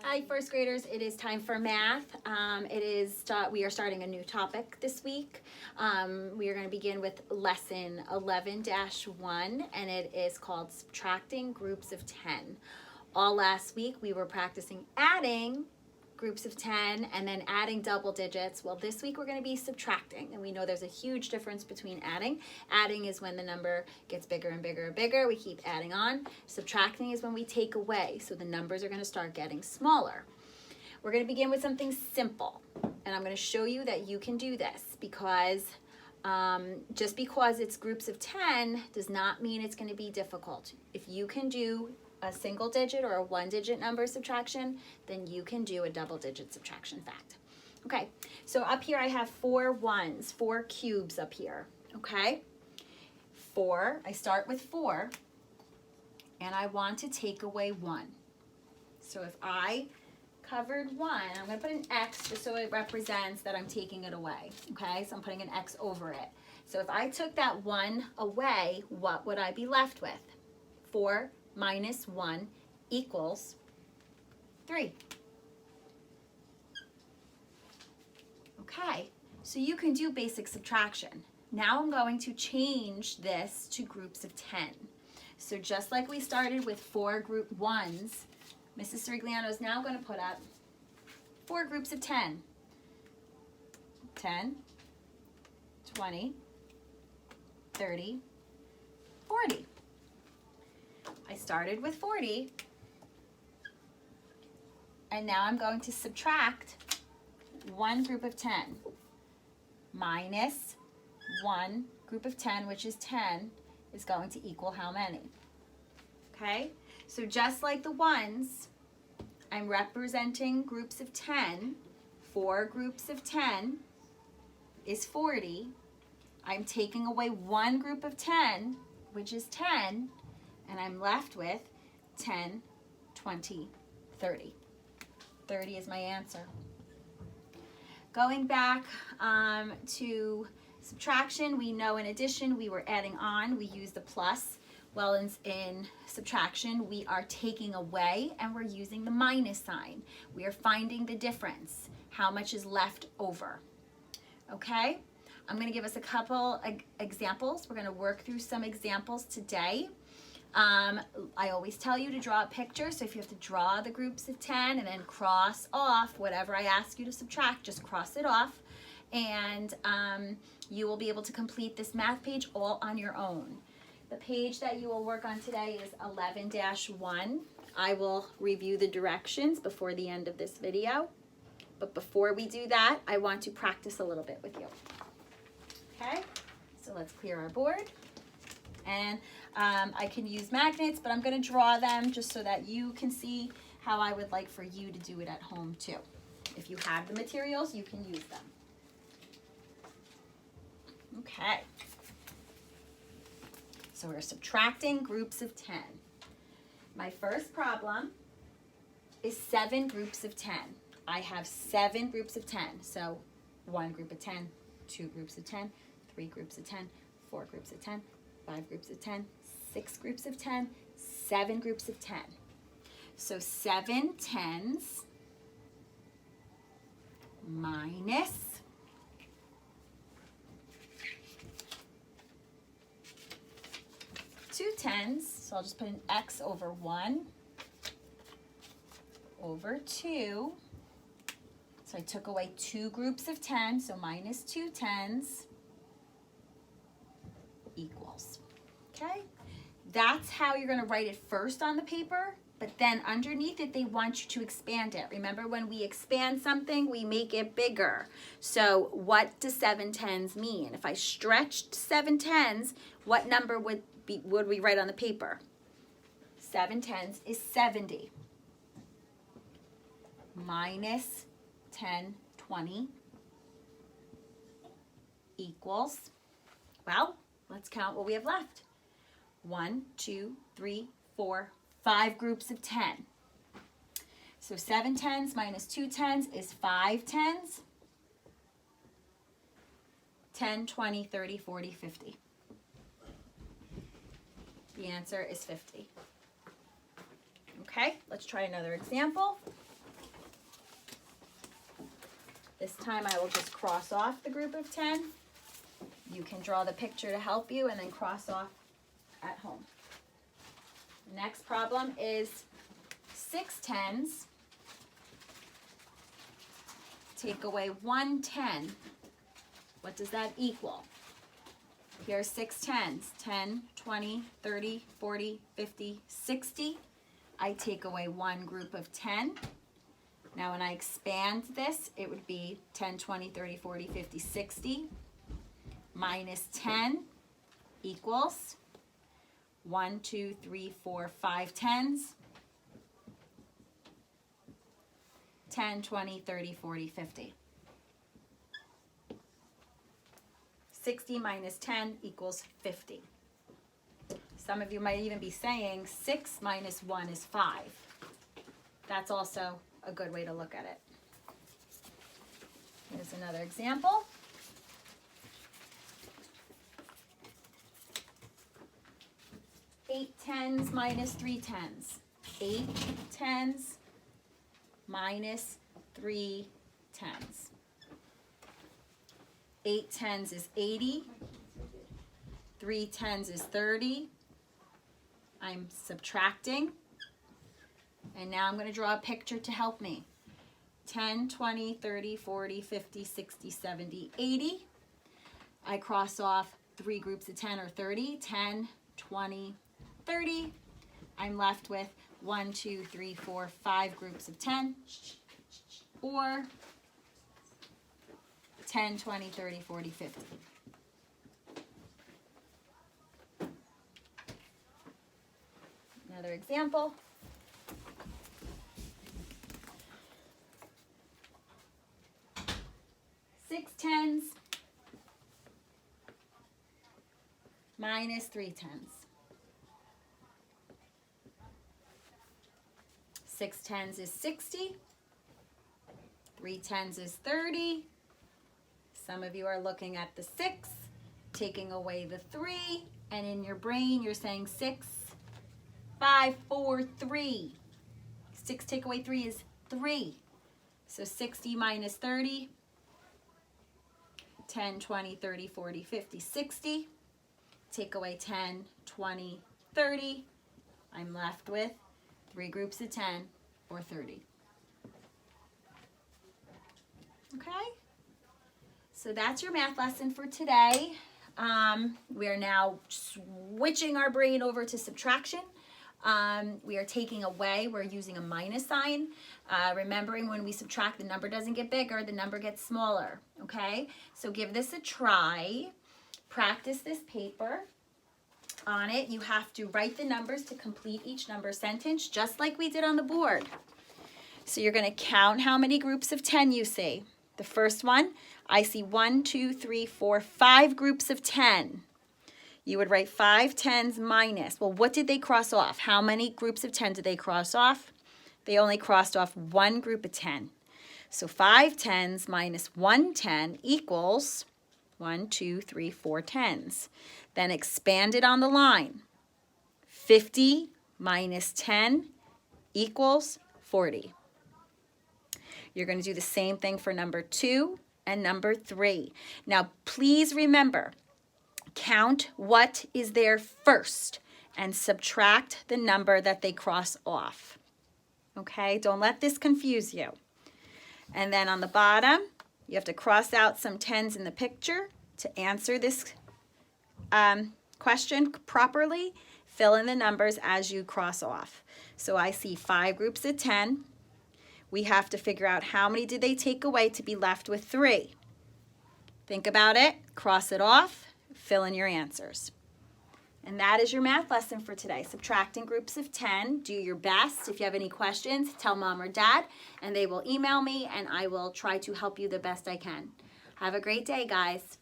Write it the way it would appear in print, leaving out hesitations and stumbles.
Hi, first graders. It is time for math. We are starting a new topic this week. We are going to begin with lesson 11-1, and it is called Subtracting Groups of 10. All last week we were practicing adding groups of 10 and then adding double digits. Well, this week we're going to be subtracting, and we know there's a huge difference between adding. Adding is when the number gets bigger and bigger and bigger. We keep adding on. Subtracting is when we take away, so the numbers are going to start getting smaller. We're going to begin with something simple, and I'm going to show you that you can do this because just because it's groups of 10 does not mean it's going to be difficult. If you can do a single digit or a one-digit number subtraction, then you can do a double-digit subtraction fact. Okay, so up here I have 4 ones, 4 cubes up here, okay? 4, I start with 4, and I want to take away 1. So if I covered 1, I'm going to put an X just so it represents that I'm taking it away, okay? So I'm putting an X over it. So if I took that 1 away, what would I be left with? 4 minus 1 equals 3. Okay, so you can do basic subtraction. Now I'm going to change this to groups of 10. So just like we started with 4 group 1s, Mrs. Sirigliano is now going to put up 4 groups of 10. 10, 20, 30, 40. I started with 40, and now I'm going to subtract 1 group of 10 minus 1 group of 10, which is 10, is going to equal how many? Okay, so just like the ones, I'm representing groups of 10. 4 groups of 10 is 40. I'm taking away 1 group of 10, which is 10, and I'm left with 10, 20, 30. 30 is my answer. Going back to subtraction, we know in addition we were adding on, we use the plus. Well, in subtraction, we are taking away and we're using the minus sign. We are finding the difference, how much is left over. Okay, I'm going to give us a couple examples. We're going to work through some examples today. I always tell you to draw a picture, so if you have to draw the groups of 10 and then cross off whatever I ask you to subtract, just cross it off, and you will be able to complete this math page all on your own. The page that you will work on today is 11-1. I will review the directions before the end of this video, but before we do that, I want to practice a little bit with you. Okay, so let's clear our board. And I can use magnets, but I'm going to draw them just so that you can see how I would like for you to do it at home too. If you have the materials, you can use them. Okay. So we're subtracting groups of 10. My first problem is 7 groups of 10. I have 7 groups of 10. So 1 group of 10, 2 groups of 10, 3 groups of 10, 4 groups of 10, 5 groups of 10, 6 groups of 10, 7 groups of 10. So 7 tens minus 2 tens, so I'll just put an X over 1 over 2. So I took away 2 groups of 10, so minus 2 tens equals. Okay, that's how you're going to write it first on the paper, but then underneath it they want you to expand it. Remember, when we expand something we make it bigger. So what does 7 tens mean? If I stretched 7 tens, what number would we write on the paper? 7 tens is 70 minus 10, 20 equals, well, let's count what we have left. 1, 2, 3, 4, 5 groups of 10. So 7 tens minus 2 tens is 5 tens. 10, 20, 30, 40, 50. The answer is 50. Okay, let's try another example. This time I will just cross off the group of 10. You can draw the picture to help you and then cross off at home. The next problem is 6 tens. Take away 1 10. What does that equal? Here are 6 tens. 10, 20, 30, 40, 50, 60. I take away one group of 10. Now when I expand this, it would be 10, 20, 30, 40, 50, 60. Minus 10 equals 1, 2, 3, 4, 5 tens. 10, 20, 30, 40, 50. 60 minus 10 equals 50. Some of you might even be saying 6 minus 1 is 5. That's also a good way to look at it. Here's another example. 8 tens minus 3 tens. 8 tens minus 3 tens. 8 tens is 80. 3 tens is 30. I'm subtracting. And now I'm going to draw a picture to help me. 10, 20, 30, 40, 50, 60, 70, 80. I cross off 3 groups of 10 or 30. 10, 20, 30. I'm left with 1, 2, 3, 4, 5 groups of 10. Or 10, 20, 30, 40, 50. Another example. 6 tens minus 3 tens. 6 tens is 60. 3 tens is 30. Some of you are looking at the 6, taking away the 3, and in your brain you're saying 6, 5, 4, 3. 6 take away 3 is 3. So 60 minus 30, 10, 20, 30, 40, 50, 60. Take away 10, 20, 30. I'm left with 3 groups of 10 or 30. Okay? So that's your math lesson for today. We are now switching our brain over to subtraction. We are taking away, we're using a minus sign. Remembering when we subtract, the number doesn't get bigger, the number gets smaller, okay? So give this a try. Practice this paper. On it, you have to write the numbers to complete each number sentence, just like we did on the board. So you're going to count how many groups of 10 you see. The first one, I see 1, 2, 3, 4, 5 groups of 10. You would write 5 tens minus. Well, what did they cross off? How many groups of 10 did they cross off? They only crossed off one group of 10. So 5 tens minus 1 10 equals 1, 2, 3, 4 tens. Then expand it on the line. 50 minus 10 equals 40. You're going to do the same thing for number 2 and number 3. Now, please remember, count what is there first and subtract the number that they cross off. Okay, don't let this confuse you. And then on the bottom, you have to cross out some 10s in the picture to answer this question properly. Fill in the numbers as you cross off. So I see 5 groups of 10. We have to figure out how many did they take away to be left with 3. Think about it, cross it off, fill in your answers. And that is your math lesson for today. Subtracting groups of 10. Do your best. If you have any questions, tell mom or dad, and they will email me, and I will try to help you the best I can. Have a great day, guys.